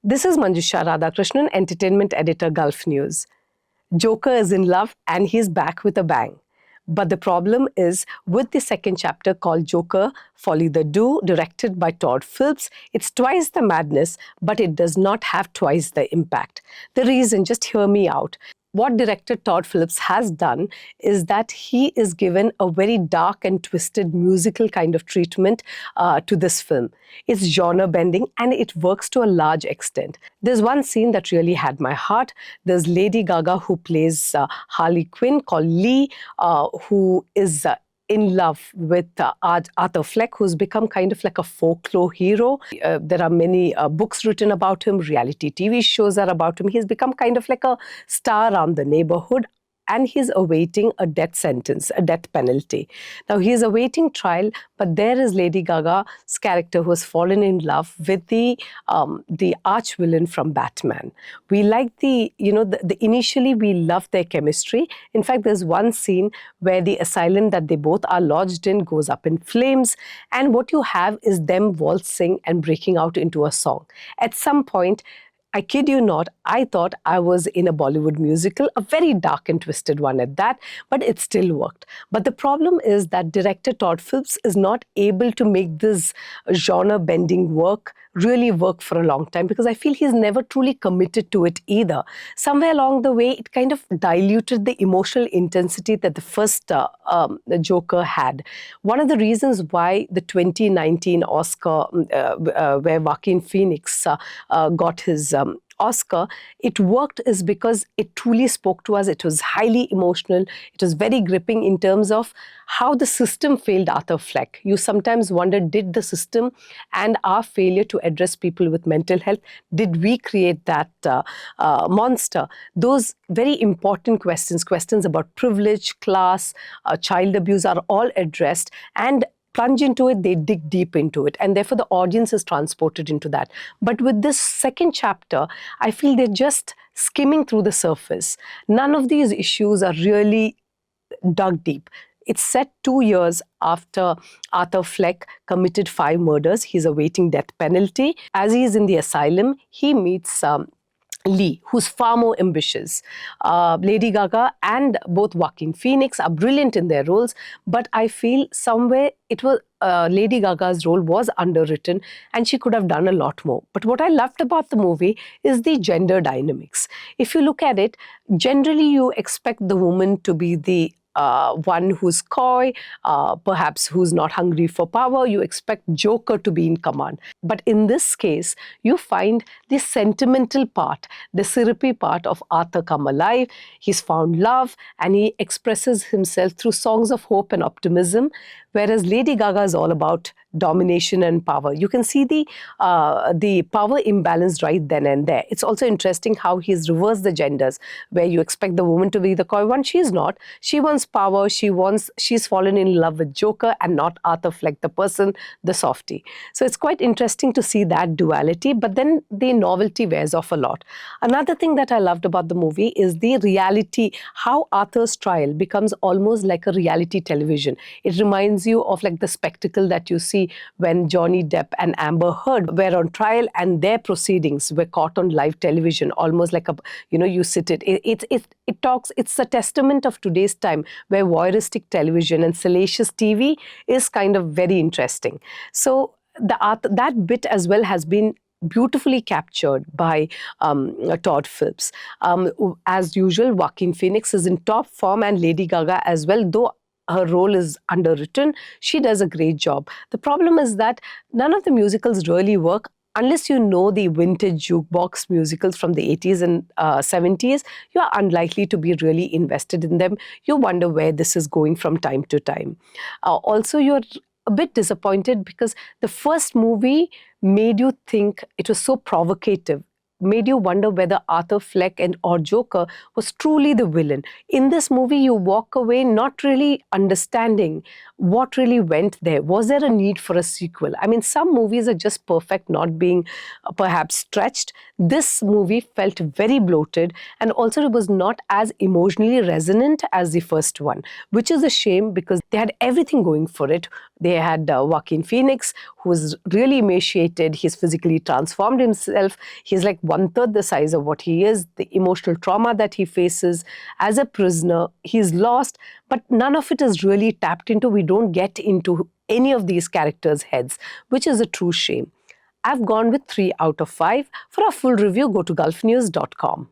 This is Manjusha Radhakrishnan, entertainment editor, Gulf News. Joker is in love and he's back with a bang. But the problem is with the second chapter called Joker, Folie, Deux, directed by Todd Phillips, it's twice the madness, but it does not have twice the impact. The reason, just hear me out. What director Todd Phillips has done is that he is given a very dark and twisted musical kind of treatment to this film. It's genre bending and it works to a large extent. There's one scene that really had my heart. There's Lady Gaga who plays Harley Quinn called Lee, who is in love with Arthur Fleck, who's become kind of like a folklore hero. There are many books written about him, reality TV shows are about him. He's become kind of like a star around the neighborhood. And he's awaiting a death sentence, a death penalty. Now, he's awaiting trial, but there is Lady Gaga's character who has fallen in love with the arch villain from Batman. We like initially we love their chemistry. In fact, there's one scene where the asylum that they both are lodged in goes up in flames. And what you have is them waltzing and breaking out into a song. At some point, I kid you not, I thought I was in a Bollywood musical, a very dark and twisted one at that, but it still worked. But the problem is that director Todd Phillips is not able to make this genre-bending work really work for a long time because I feel he's never truly committed to it either. Somewhere along the way, it kind of diluted the emotional intensity that the first Joker had. One of the reasons why the 2019 Oscar, where Joaquin Phoenix got his Oscar, it worked is because it truly spoke to us. It was highly emotional. It was very gripping in terms of how the system failed Arthur Fleck. You sometimes wonder, did the system and our failure to address people with mental health, did we create that monster? Those very important questions about privilege, class, child abuse are all addressed, and plunge into it, they dig deep into it, and therefore the audience is transported into that. But with this second chapter, I feel they're just skimming through the surface. None of these issues are really dug deep. It's set 2 years after Arthur Fleck committed 5 murders. He's awaiting death penalty. As he's in the asylum, he meets Lee, who's far more ambitious. Lady Gaga and both Joaquin Phoenix are brilliant in their roles, but I feel somewhere it was Lady Gaga's role was underwritten and she could have done a lot more. But what I loved about the movie is the gender dynamics. If you look at it, generally you expect the woman to be the one who's coy, perhaps who's not hungry for power. You expect Joker to be in command. But in this case, you find the sentimental part, the syrupy part of Arthur come alive. He's found love and he expresses himself through songs of hope and optimism, whereas Lady Gaga is all about domination and power. You can see the power imbalance right then and there. It's also interesting how he's reversed the genders, where you expect the woman to be the coy one. She's not. She wants power. She's fallen in love with Joker and not Arthur Fleck, the person, the softie. So it's quite interesting to see that duality, but then the novelty wears off a lot. Another thing that I loved about the movie is the reality, how Arthur's trial becomes almost like a reality television. It reminds you of like the spectacle that you see when Johnny Depp and Amber Heard were on trial and their proceedings were caught on live television, almost like you sit it talks, it's a testament of today's time where voyeuristic television and salacious TV is kind of very interesting. So that bit as well has been beautifully captured by Todd Phillips. As usual, Joaquin Phoenix is in top form and Lady Gaga as well, though her role is underwritten. She does a great job. The problem is that none of the musicals really work unless you know the vintage jukebox musicals from the 80s and 70s. You are unlikely to be really invested in them. You wonder where this is going from time to time. Also, you're a bit disappointed because the first movie made you think it was so provocative, made you wonder whether Arthur Fleck or Joker was truly the villain. In this movie, you walk away not really understanding what really went there. Was there a need for a sequel? I mean, some movies are just perfect, not being perhaps stretched. This movie felt very bloated, and also it was not as emotionally resonant as the first one, which is a shame because they had everything going for it. They had Joaquin Phoenix, who's really emaciated. He's physically transformed himself. He's like one-third the size of what he is. The emotional trauma that he faces as a prisoner, he's lost, but none of it is really tapped into. We don't get into any of these characters' heads, which is a true shame. I've gone with 3 out of 5. For a full review, go to gulfnews.com.